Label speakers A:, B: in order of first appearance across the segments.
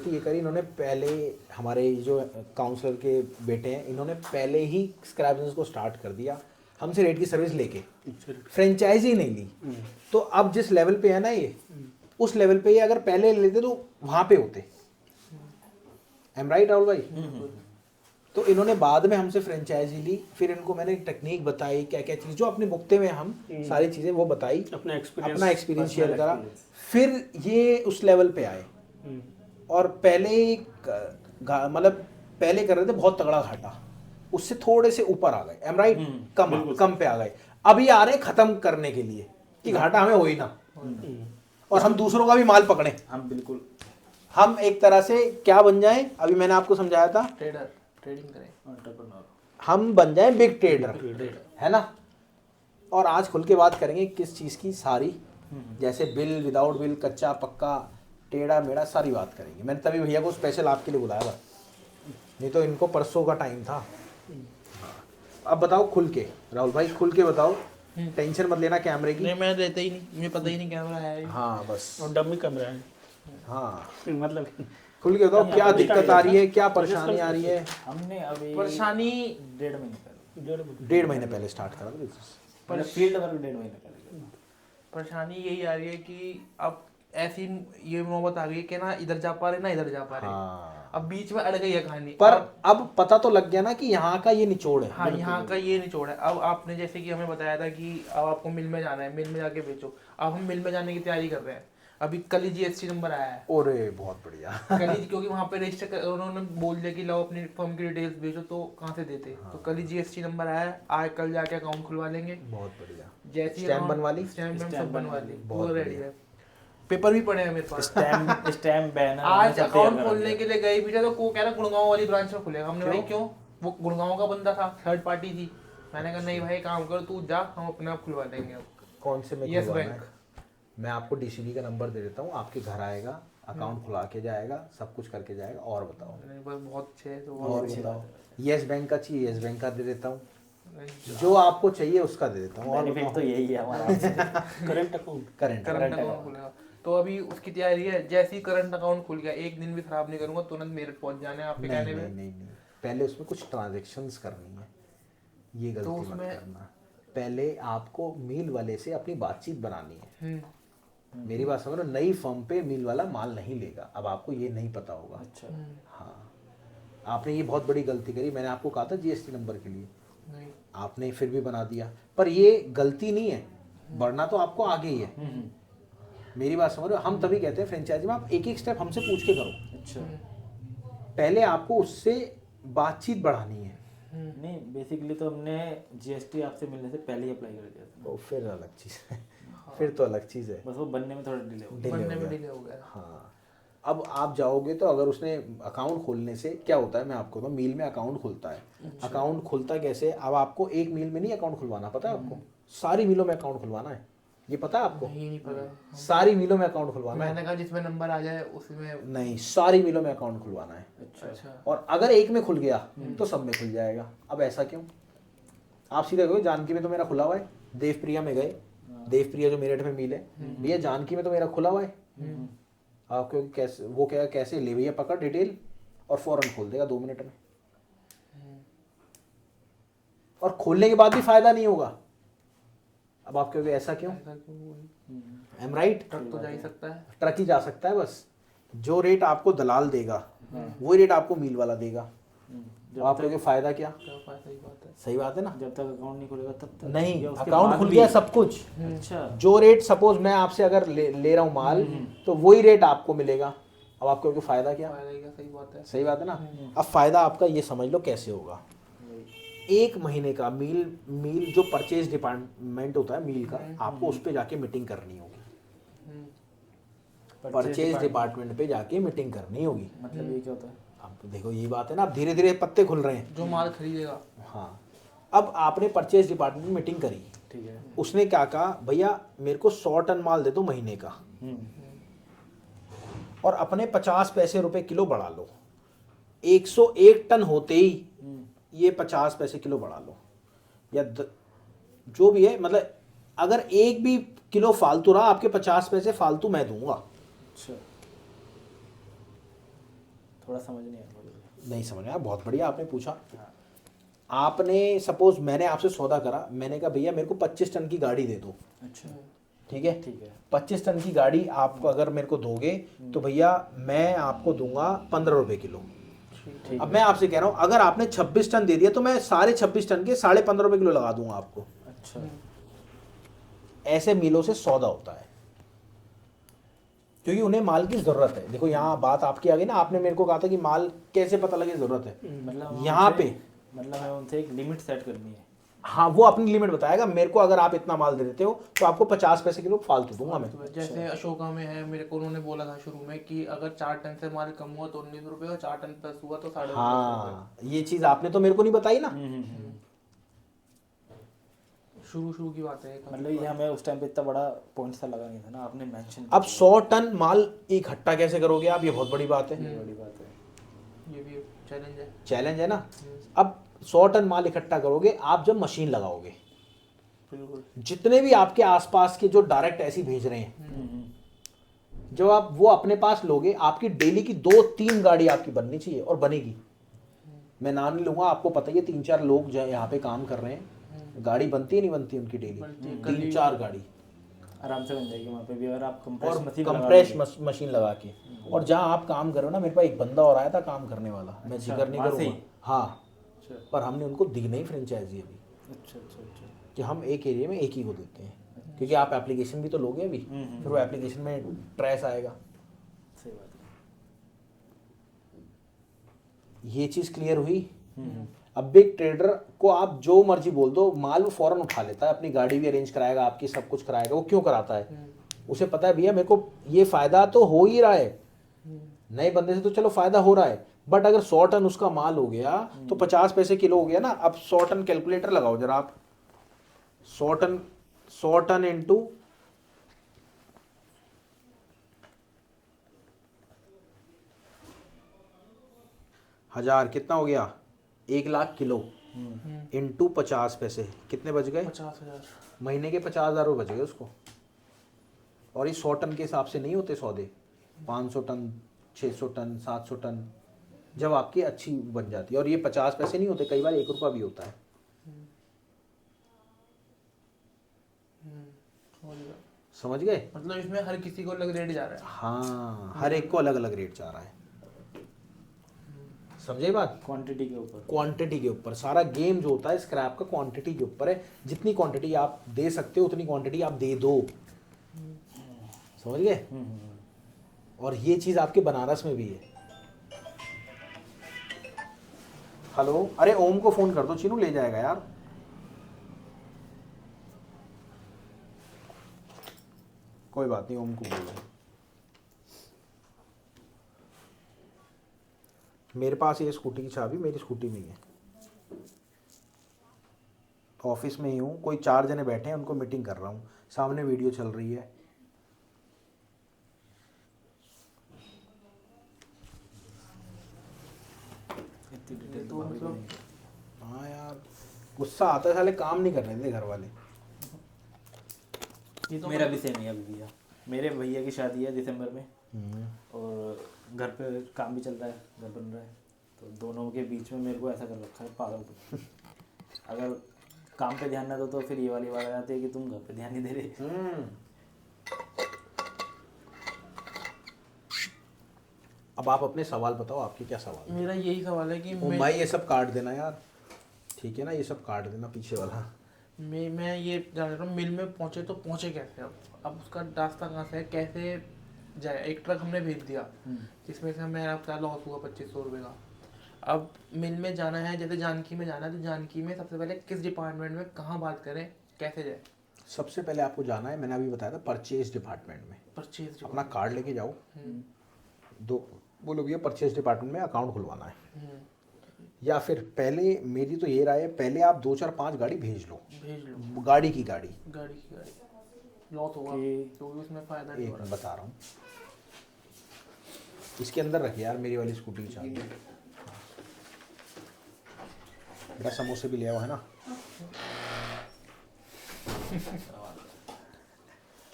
A: गलती ये करी इन्होंने, पहले हमारे जो काउंसलर के बेटे हैं इन्होंने पहले ही स्क्रैप बिजनेस को स्टार्ट कर दिया हमसे रेट की सर्विस लेके, फ्रेंचाइजी नहीं ली। तो अब जिस लेवल पे है ना ये, उस लेवल पे ये अगर पहले लेते तो वहाँ पे होते। एम राइट राहुल भाई? तो इन्होंने बाद में हमसे फ्रेंचाइजी ली, फिर इनको मैंने टेक्निक बताई, क्या क्या चीज़ जो अपने बुकते में हम सारी चीज़ें वो बताई, अपना एक्सपीरियंस शेयर करा, फिर ये उस लेवल पे आए। और पहले मतलब पहले कर रहे थे बहुत तगड़ा घाटा, उससे थोड़े से ऊपर आ गए। M right? कम पे आ गए। अभी आ रहे हैं खत्म करने के लिए कि घाटा हमें हो ही ना, और हम दूसरों का भी माल पकड़े। हम बिल्कुल, हम एक तरह से क्या बन जाएं, अभी मैंने आपको समझाया था, ट्रेडिंग करें, एंटरप्रेन्योर, हम बन जाए बिग ट्रेडर, है ना। और आज खुल के बात करेंगे किस चीज़ की, सारी, जैसे बिल, विदाउट बिल, कच्चा पक्का, टेढ़ा मेढ़ा, सारी बात करेंगे। मैंने तभी भैया को स्पेशल आपके लिए बुलाया था, नहीं तो इनको परसों का टाइम था। अब बताओ खुल के, राहुल भाई खुल के बताओ, टेंशन मत लेना कैमरे की।
B: नहीं, मैं लेता ही नहीं, मुझे पता ही नहीं कैमरा है।
A: हाँ बस,
C: और डमी कैमरा है।
A: हाँ
C: मतलब
A: खुल के बताओ क्या दिक्कत आ रही है, क्या परेशानी आ रही है।
D: हमने अभी
B: परेशानी
D: 1.5 महीने पहले
A: स्टार्ट करा था बिजनेस,
D: पर फील्ड वर्क 1.5 महीने पहले।
B: परेशानी यही आ रही है कि अब ऐसी ये नौबत आ गई कि ना इधर जा पा रहे ना इधर जा पा रहे।
A: हाँ।
B: अब बीच में अड़ गई है कहानी।
A: पर अब पता तो लग गया ना कि यहाँ का ये निचोड़ है।
B: हाँ, यहाँ का ये निचोड़ है। अब आपने जैसे कि हमें बताया था कि अब आपको मिल में जाना है, मिल में जाके बेचो। अब हम मिल में जाने की तैयारी कर रहे हैं। अभी कल ही जीएसटी नंबर आया है।
A: ओरे बहुत बढ़िया।
B: कल ही, क्योंकि वहाँ पे रजिस्टर उन्होंने बोल दिया कि लाओ अपनी फर्म की डिटेल्स भेजो, तो कहाँ से देते। हाँ। तो कल ही जीएसटी नंबर आया है, आज कल जाके अकाउंट खुलवा लेंगे।
A: बहुत बढ़िया।
B: जैसे
A: स्टैम्प बनवा ली,
B: स्टैम्प सब बनवा ली,
A: बहुत
B: रेडी है। पेपर भी पड़े हैं मेरे पास,
D: स्टैम्प बैनर।
B: आज अकाउंट खोलने के लिए गए भी थे तो को कह रहा गुड़गांव वाली ब्रांच में खुलेगा। हमने भाई क्यों, वो गुड़गांव का बंदा था, थर्ड पार्टी थी। मैंने कहा नहीं भाई काम कर तू जा, हम अपने आप खुलवा देंगे।
A: कौन से में?
B: Yes bank.
A: मैं आपको डीसीबी का नंबर दे देता हूँ, आपके घर आएगा, अकाउंट खुला के जाएगा, सब कुछ करके जाएगा। और बताओ?
B: नहीं बस बहुत अच्छे है। तो
A: और बताओ? यस बैंक का चाहिए, यस बैंक का दे देता हूँ, जो आपको चाहिए उसका दे देता हूँ। और
D: बेनिफिट तो यही है हमारा।
C: करंट अकाउंट
B: खुलेगा। तो अभी उसकी तैयारी है। जैसे ही करंट अकाउंट खुल गया, एक दिन भी खराब नहीं करूंगा, तुरंत मेरठ पहुंच जाने आपके कहने पे।
A: नहीं, पहले उसमें कुछ ट्रांजैक्शंस करनी है, ये गलती
B: तो
A: मत करना। पहले आपको मील वाले से अपनी बातचीत बनानी है। मेरी बात समझो, नई फर्म पे मील वाला माल नहीं लेगा। अब आपको ये नहीं पता होगा।
D: अच्छा।
A: हाँ, आपने ये बहुत बड़ी गलती करी। मैंने आपको कहा था जीएसटी नंबर के लिए,
B: नहीं,
A: आपने फिर भी बना दिया। पर ये गलती नहीं है, बढ़ना तो आपको आगे ही है। मेरी बात समझ रहे हो? हम तभी कहते हैं फ्रेंचाइजी में आप एक एक स्टेप हमसे पूछ के करो।
D: अच्छा।
A: पहले आपको उससे बातचीत बढ़ानी है।
D: नहीं, बेसिकली तो हमने जीएसटी आपसे मिलने से पहले ही अप्लाई कर दिया था।
A: वो फिर अलग चीज़ है। फिर तो अलग चीज़ है,
D: बस वो बनने में थोड़ा डिले
A: हो गया। हाँ, अब आप जाओगे तो अगर उसने अकाउंट खोलने से क्या होता है, मैं आपको बताऊँ, मील में अकाउंट खुलता है। अकाउंट खुलता कैसे? अब आपको एक मील में नहीं अकाउंट खुलवाना, पता है आपको? सारी मीलों में अकाउंट खुलवाना है। ये पता है आपको?
B: नहीं पता।
A: सारी मीलों में अकाउंट खुलवाना है।
B: मैंने कहा जिसमें नंबर आ जाए उसमें
A: नहीं, सारी मीलों में अकाउंट खुलवाना है।
B: अच्छा।
A: और अगर एक में खुल गया तो सब में खुल जाएगा। अब ऐसा क्यों? आप सीधे गए, जानकी में तो मेरा खुला हुआ है, देवप्रिया में गए, देवप्रिया जो मेरठ में मिल है, भैया जानकी में तो मेरा खुला हुआ है। आप क्योंकि कैसे, वो क्या कैसे ले भैया पकड़ डिटेल और फौरन खोल देगा 2 मिनट में। और खोलने के बाद भी फायदा नहीं होगा। अब आप क्योंकि ऐसा क्यों? M right?
B: ट्रक तो जा ही सकता है,
A: ट्रक ही जा सकता है। बस जो रेट आपको दलाल देगा वही रेट आपको मील वाला देगा। आप क्योंकि फायदा क्या? सही बात है ना।
D: जब तक अकाउंट नहीं खुलेगा तब तक
A: नहीं, अकाउंट खुल गया सब कुछ।
D: अच्छा।
A: जो रेट सपोज मैं आपसे अगर ले रहा हूँ माल, तो वही रेट आपको मिलेगा। अब आपको क्योंकि फायदा क्या? सही बात है ना। अब फायदा आपका ये समझ लो कैसे होगा। 1 महीने का मील जो परचेज डिपार्टमेंट होता है मील का, आपको उस पे जाके मीटिंग करनी होगी। परचेज डिपार्टमेंट पे जाके मीटिंग करनी होगी।
D: मतलब ये क्या होता है?
A: अब देखो ये बात है ना, अब धीरे धीरे पत्ते खुल रहे हैं।
B: जो माल खरीदेगा।
A: हाँ, अब आपने परचेज डिपार्टमेंट में मीटिंग करी,
D: ठीक है।
A: उसने क्या कहा, भैया मेरे को 100 टन माल दे दो महीने का, और अपने 50 पैसे रुपए किलो बढ़ा लो। 101 टन होते ही ये 50 पैसे किलो बढ़ा लो, या जो भी है, मतलब अगर एक भी किलो फालतू रहा, आपके 50 पैसे फालतू मैं दूंगा। अच्छा। 101 टन होते ही ये 50 पैसे किलो बढ़ा लो, या जो भी है, मतलब अगर एक भी किलो फालतू रहा, आपके 50 पैसे फालतू मैं दूंगा। अच्छा। और अगर एक भी किलो फालतू रहा, आपके 50 पैसे फालतू मैं दूंगा। 50 पैसे फालतू मैं दूंगा।
D: थोड़ा समझ नहीं आया मुझे।
A: नहीं समझ आया, बहुत बढ़िया आपने पूछा।
D: हाँ।
A: आपने सपोज मैंने आपसे सौदा करा, मैंने कहा भैया मेरे को 25 टन की गाड़ी दे दो,
D: अच्छा
A: ठीक है।
D: ठीक है।
A: 25 टन की गाड़ी आपको अगर मेरे को दोगे तो भैया मैं आपको दूंगा 15 रुपए किलो।
D: ठीक
A: अब
D: है।
A: मैं आपसे कह रहा हूँ अगर आपने 26 टन दे दिया तो मैं सारे 26 टन के 15.5 रुपए किलो लगा दूंगा आपको।
D: अच्छा
A: ऐसे मिलों से सौदा होता है, क्योंकि उन्हें माल की जरूरत है। देखो यहाँ बात आपकी आ गई ना, आपने मेरे को कहा था कि माल कैसे पता लगे जरूरत है,
D: मतलब
A: यहाँ
D: उनसे-
A: पे
D: मतलब हमें उनसे एक लिमिट सेट करनी है।
A: हाँ वो अपनी लिमिट बताएगा मेरे को। अगर आप इतना माल दे देते हो तो आपको 50 पैसे किलो फालतू दूंगा मैं।
B: तो जैसे अशोका में है, मेरे को उन्होंने बोला था शुरू में कि अगर 4 टन से माल कम हुआ तो 19 रुपए और 4 टन प्लस हुआ तो 19.5 रुपए।
A: हाँ ये चीज आपने तो मेरे को नहीं बताई ना।
B: शुरू की बात है।
D: मतलब ये हमें उस टाइम पे इतना बड़ा पॉइंट सा लगा नहीं था ना, आपने मेंशन।
A: अब 100 टन माल इकट्ठा कैसे करोगे आप, ये बहुत बड़ी बात है।
D: बड़ी बात है।
B: ये भी चैलेंज है।
A: चैलेंज है ना। अब 100 टन माल इकट्ठा करोगे आप जब मशीन लगाओगे,
B: बिल्कुल।
A: जितने भी आपके आसपास के जो डायरेक्ट ऐसी भेज रहे हैं, जब आप वो अपने पास लोगे, आपकी डेली की 2-3 गाड़ी आपकी बननी चाहिए और बनेगी। मैं नाम नहीं लूंगा, आपको पता ही है 3-4 लोग जो यहाँ पे काम कर रहे हैं, गाड़ी बनती है नहीं बनती उनकी डेली,
B: बनती है।
A: 3-4 गाड़ी
D: आराम से बन जाएगी वहाँ पे भी, अगर आप
A: और
D: कंप्रेस मशीन लगा
A: कंप्रेस
D: लोगे।
A: मशीन लगा के। और जहाँ आप काम कर रहे हो ना, मेरे पास एक बंदा और आया था काम करने वाला, मैं
D: अच्छा,
A: जिक्र नहीं
D: वहाँ से
A: करूँगा।
D: ही?
A: हाँ,
D: अच्छा
A: पर हमने उनको दी नहीं फ्रेंचाइजी अभी,
D: अच्छा अच्छा अच्छा।
A: कि हम एक एरिया में एक ही को देते हैं, क्योंकि आप एप्लीकेशन भी तो लोगे अभी, फिर वो एप्लीकेशन में ट्रेस आएगा।
D: सही बात
A: ये चीज़ क्लियर हुई। अब बिग ट्रेडर को आप जो मर्जी बोल दो, माल वो फौरन उठा लेता है, अपनी गाड़ी भी अरेंज कराएगा, आपकी सब कुछ कराएगा। वो क्यों कराता है? उसे पता है भैया मेरे को ये फायदा तो हो ही रहा है, नए बंदे से तो चलो फायदा हो रहा है, बट अगर 100 टन उसका माल हो गया तो 50 पैसे किलो हो गया ना। अब 100 टन कैलकुलेटर लगाओ जरा आप, 100 टन इंटू 1000 कितना हो गया? 1 लाख किलो इंटू 50 पैसे, कितने बच गए?
B: 50,000।
A: महीने के 50,000 रुपये बच गए उसको। और ये 100 टन के हिसाब से नहीं होते सौदे, 500 टन, 600 टन, 700 टन, जब आपकी अच्छी बन जाती है। और ये 50 पैसे नहीं होते, कई बार 1 रुपया भी होता है। समझ गए?
B: मतलब इसमें हर किसी को अलग रेट जा रहा है।
A: हाँ, हर एक को अलग अलग रेट जा रहा है। समझे बात?
D: क्वांटिटी के ऊपर।
A: क्वांटिटी के ऊपर सारा गेम जो होता है स्क्रैप का, क्वांटिटी के ऊपर है। जितनी क्वांटिटी आप दे सकते हो उतनी क्वांटिटी आप दे दो। समझ गए? और ये चीज आपके बनारस में भी है। हेलो, अरे ओम को फोन कर दो, चीनू ले जाएगा यार। कोई बात नहीं, ओम को बोल दो। मेरे पास ये स्कूटी की चाबी मेरी स्कूटी में ही है, ऑफिस में ही हूँ। कोई 4 जने बैठे हैं, उनको मीटिंग कर रहा हूँ, सामने वीडियो चल रही है।
D: इतनी डिटेल
B: तो मतलब
A: हाँ यार, गुस्सा आता है, साले काम नहीं करने देते घर वाले।
B: ये तो
D: मेरा भी सेम है अभी भैया। मेरे भैया की शादी है दिसंबर में, और घर पे काम भी चल रहा है, घर बन रहा है, तो दोनों के बीच में मेरे को ऐसा कर रखा है पागल को। अगर काम पे ध्यान ना दो तो फिर ये वाली बात आ जाती है कि तुम घर पे ध्यान नहीं दे रहे।
A: अब आप अपने सवाल बताओ, आपके क्या सवाल है?
B: मेरा यही सवाल है कि
A: ओम भाई ये सब काट देना यार, ठीक है ना, ये सब काट देना पीछे वाला।
B: मैं ये जान रहा हूँ मिल में पहुँचे तो पहुँचे कैसे? अब उसका रास्ता कहाँ से है, कैसे जाए? एक ट्रक हमने भेज दिया जिसमें से हमें क्या लॉस हुआ 2500 रुपये का। अब मिल में जाना है, जैसे जानकी में जाना है, तो जानकी में सबसे पहले किस डिपार्टमेंट में कहाँ बात करें, कैसे जाए?
A: सबसे पहले आपको जाना है, मैंने अभी बताया था, परचेज डिपार्टमेंट में।
B: परचेज
A: अपना कार्ड लेके जाओ, दो बोलो भैया परचेज डिपार्टमेंट में अकाउंट खुलवाना है। या फिर पहले, मेरी तो ये राय है, पहले आप 2-4-5 गाड़ी भेज लो, गाड़ी की गाड़ी।
B: लॉस होगा
D: कि-
B: तो उसमें फायदा नहीं
A: एक
B: हो
A: मैं
B: रहा।
A: बता रहा हूँ, इसके अंदर रखिए यार मेरी वाली स्कूटी की चाबी। बेटा समोसे भी ले आओ, है ना?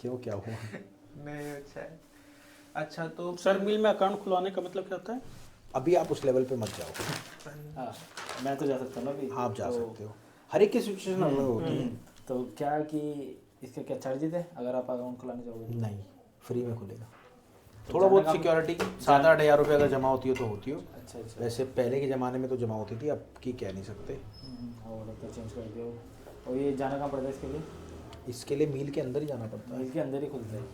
A: क्यों, क्या हुआ?
B: नहीं, अच्छा है। अच्छा तो
C: सर मिल में अकाउंट खुलवाने का मतलब क्या होता है?
A: अभी आप उस लेवल पे मत जाओ।
D: हाँ, मैं तो जा सकता हूँ ना अभी।
A: आप जा
D: तो,
A: सकते हो, हर एक की सिचुएशन अलग होती है।
D: तो क्या कि इसके क्या चार्जेस है अगर आप अकाउंट खुलाने जाओगे?
A: नहीं, फ्री में खुलेगा।
D: तो
A: थोड़ा
D: जाने
A: बहुत
D: का-
A: सिक्योरिटी 7-8 हज़ार रुपये अगर जमा होती हो तो होती हो।
D: अच्छा अच्छा।
A: वैसे पहले के ज़माने में तो जमा होती थी, अब की कह नहीं सकते।
D: हाँ, वो लगता है चेंज कर दिया हो। और ये जाना कहाँ पड़ता है इसके लिए?
A: इसके लिए मील के अंदर ही जाना पड़ता है।
D: मील के अंदर ही खुलता है।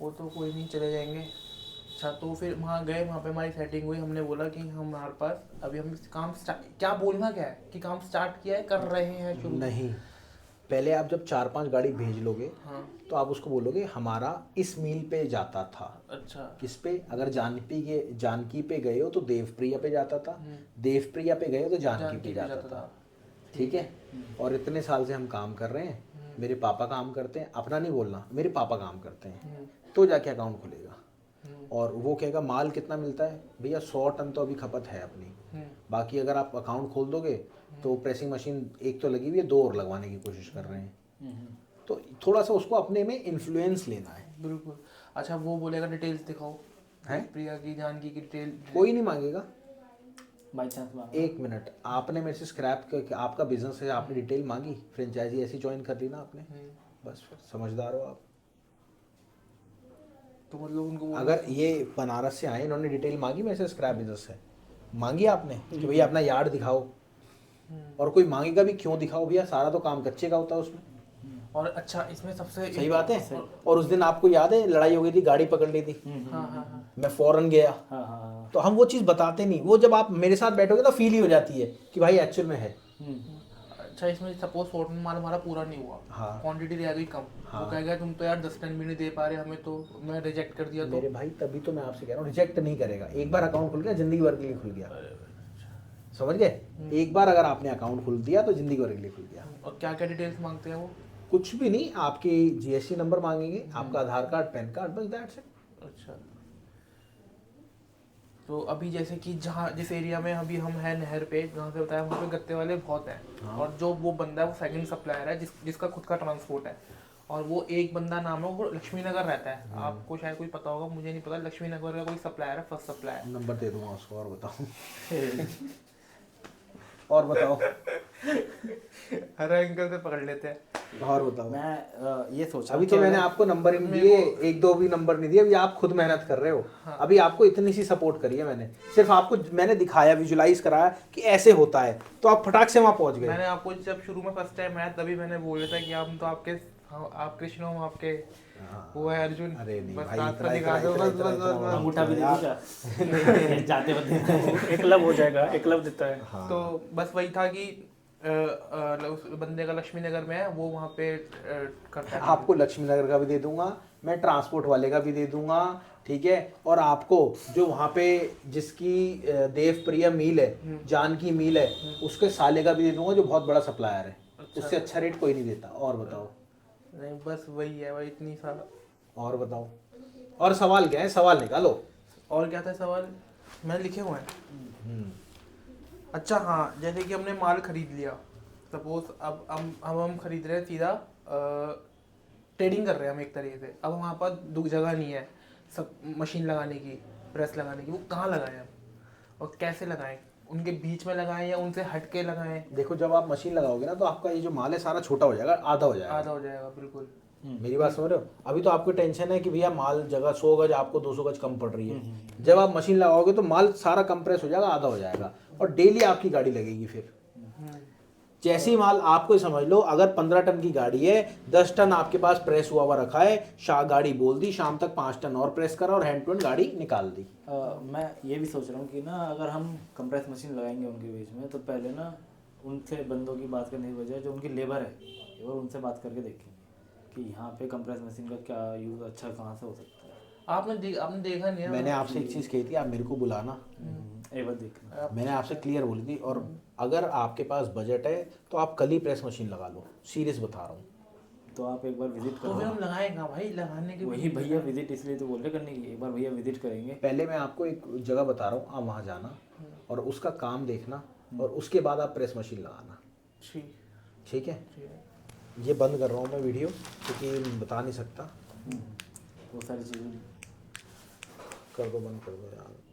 B: वो तो कोई नहीं, चले जाएंगे। अच्छा, तो फिर वहाँ गए, वहाँ पे हमारी सेटिंग हुई, हमने बोला कि हमारे पास अभी हम काम स्टार्ट, क्या बोलना क्या है कि काम स्टार्ट किया है, कर रहे हैं शुरू?
A: नहीं, पहले आप जब 4-5 गाड़ी भेज लोगे
B: हाँ।
A: तो आप उसको बोलोगे हमारा इस मील पे जाता था।
B: अच्छा।
A: किस पे? अगर जानकी पे गए हो तो देवप्रिया पे जाता था, देवप्रिया पे गए हो तो जानकी पे जाता था। ठीक है, और इतने साल से हम काम कर रहे हैं, मेरे पापा काम करते हैं, अपना नहीं बोलना, मेरे पापा काम करते हैं, तो जाके अकाउंट खुलेगा। और वो कहेगा माल कितना मिलता है भैया, 100 टन तो अभी खपत है अपनी, बाकी अगर आप अकाउंट खोल दोगे तो प्रेसिंग मशीन एक तो लगी हुई है, 2 और लगवाने की कोशिश कर रहे हैं। तो थोड़ा सा उसको अपने में इन्फ्लुएंस लेना है।
B: बिल्कुल। अच्छा, वो बोलेगा डिटेल्स दिखाओ,
A: हैं?
B: प्रिया की, जानकी की डिटेल।
A: कोई नहीं मांगेगा।
D: बाई चांस मांगा।
A: 1 मिनट, आपने मेरे से स्क्रैप कर, आपका बिजनेस है, आपने डिटेल मांगी, फ्रेंचाइजी ऐसी ज्वाइन कर ली ना आपने, बस फिर समझदार हो आप।
B: तो मतलब उनको
A: अगर ये बनारस से आए, इन्होंने डिटेल मांगी मेरे से, स्क्रैप बिजनेस है, मांगी आपने कि भैया अपना यार्ड दिखाओ, और कोई मांगेगा भी क्यों दिखाओ भैया, सारा तो काम कच्चे का होता है उसमें।
B: और अच्छा, इसमें सबसे
A: सही बात है। और उस दिन आपको याद है लड़ाई हो गई थी, गाड़ी पकड़ ली थी,
B: हाँ हाँ हाँ।
A: मैं फौरन गया।
D: हाँ हाँ हाँ।
A: तो हम वो चीज़ बताते नहीं, वो जब आप मेरे साथ बैठोगे तो फील ही हो जाती है कि भाई एक्चुअल में है।
B: अच्छा, इसमें सपोज 100 टन माल हमारा पूरा नहीं हुआ,
A: हाँ।
B: क्वांटिटी रह गई कम,
A: हाँ।
B: वो कहेगा तुम तो यार 10 टन भी नहीं दे पा रहे हमें, तो मैं रिजेक्ट कर दिया तो?
A: मेरे भाई तभी तो मैं आपसे कह रहा हूँ, रिजेक्ट नहीं करेगा। एक बार अकाउंट खुल गया, जिंदगी भर के लिए खुल गया, समझ गए? एक बार अगर आपने अकाउंट खुल दिया तो जिंदगी भर के लिए खुल गया।
B: और क्या क्या डिटेल्स मांगते हैं वो?
A: कुछ भी नहीं, आपकी जीएसटी नंबर मांगेंगे, आपका आधार कार्ड, पैन कार्ड, बस दैट्स इट।
B: अच्छा, तो अभी जैसे कि जहाँ जिस एरिया में अभी हम हैं, नहर पे जहाँ से बताया, वहाँ पे गत्ते वाले बहुत हैं।
A: हाँ।
B: और जो वो बंदा है वो सेकंड सप्लायर है, जिसका खुद का ट्रांसपोर्ट है, और वो एक बंदा नाम है, वो लक्ष्मी नगर रहता है। आपको शायद कोई पता होगा, मुझे नहीं पता। लक्ष्मी नगर का कोई सप्लायर है, फर्स्ट सप्लायर।
A: नंबर दे दूंगा उसको, और बताओ। और बताओ।
B: हर एंगल से पकड़ लेते हैं।
A: और बताओ।
D: मैं ये सोचा
A: अभी तो मैंने आपको नंबर ही नहीं दिए, 1-2 भी नंबर नहीं दिए, अभी आप खुद मेहनत कर रहे हो। अभी आपको इतनी सी सपोर्ट करी है मैंने, सिर्फ आपको मैंने दिखाया, विजुलाइज कराया कि ऐसे होता है, तो आप फटाक से वहां पहुंच गए।
B: मैंने आपको जब शुरू में फर्स्ट टाइम आया तभी मैंने बोला था कि हम तो आपके, आप कृष्ण हो, हम आपके वो है अर्जुन।
A: अरे नहीं
B: बस
A: भाई,
B: रास्ता
A: इतना-
B: दिखा दो,
A: इतना-
B: बस
A: इतना-
B: बस
A: इतना
B: बस
A: बड़ा
B: बस।
D: अंगूठा भी दे
A: यार।
D: दूंगा जाते बदले।
C: एकलव हो जाएगा, एकलव देता है।
A: हाँ।
B: तो बस वही था कि उस बंदे का लक्ष्मी नगर में है, वो वहाँ पे करता है।
A: आपको लक्ष्मी नगर का भी दे दूंगा, मैं ट्रांसपोर्ट वाले का भी दे दूंगा, ठीक है। और आपको जो वहाँ पे जिसकी देवप्रिया मील है, जानकी मील है, उसके साले का भी दे दूंगा, जो बहुत बड़ा सप्लायर है। उससे अच्छा रेट कोई नहीं देता। और बताओ।
B: नहीं, बस वही है भाई, इतनी सा।
A: और बताओ, और सवाल क्या है, सवाल निकालो।
B: और क्या था सवाल? मैंने लिखे हुए हैं। अच्छा हाँ, जैसे कि हमने माल खरीद लिया, सपोज अब हम खरीद रहे हैं सीधा, ट्रेडिंग कर रहे हैं हम एक तरीके से। अब वहाँ पर जगह नहीं है सब मशीन लगाने की, प्रेस लगाने की, वो कहाँ लगाएं हम और कैसे लगाएं? उनके बीच में लगाएं या उनसे हट के लगाएं?
A: देखो, जब आप मशीन लगाओगे ना तो आपका ये जो माल है सारा छोटा हो जाएगा, आधा हो जाएगा।
B: आधा हो जाएगा, बिल्कुल।
A: मेरी बात समझ रहे हो? अभी तो आपको टेंशन है कि भैया माल जगह 100 गज आपको 200 गज कम पड़ रही है। जब आप मशीन लगाओगे तो माल सारा कंप्रेस हो जाएगा, आधा हो जाएगा, और डेली आपकी गाड़ी लगेगी। फिर जैसी माल आपको ही समझ लो, अगर 15 टन की गाड़ी है, 10 टन आपके पास प्रेस हुआ रखा है, गाड़ी बोल दी, शाम तक 5 टन और प्रेस करा और हैंड टू हैंड गाड़ी निकाल दी।
D: मैं ये भी सोच रहा हूँ कि ना अगर हम कंप्रेस मशीन लगाएंगे उनके बीच में, तो पहले ना उनसे बंदों की बात करने की बजाय जो उनकी लेबर है, और उनसे बात करके देखेंगे कि यहाँ पे कंप्रेस मशीन का क्या यूज़ अच्छा कहाँ से हो सकता है।
B: आपने देखा नहीं है?
A: मैंने आपसे एक चीज़ कही थी, आप मेरे को बुलाना,
D: एक बार देखना।
A: मैंने आपसे क्लियर बोली थी। और अगर आपके पास बजट है तो आप कल ही प्रेस मशीन लगा लो, सीरियस बता रहा हूँ।
D: तो आप एक बार विजिट
B: तो
D: करो।
B: फिर हम लगाएंगे भाई, लगाने के
D: वही भैया विजिट इसलिए तो बोल रहे करने की, एक बार भैया विजिट करेंगे।
A: पहले मैं आपको एक जगह बता रहा हूँ, आप वहाँ जाना और उसका काम देखना, और उसके बाद आप प्रेस मशीन लगाना।
B: ठीक
A: ठीक है?
B: है।
A: ये बंद कर रहा हूँ मैं वीडियो, क्योंकि बता नहीं सकता।
D: वो सारी चीज़ें
A: कर दो, बंद कर दो यार।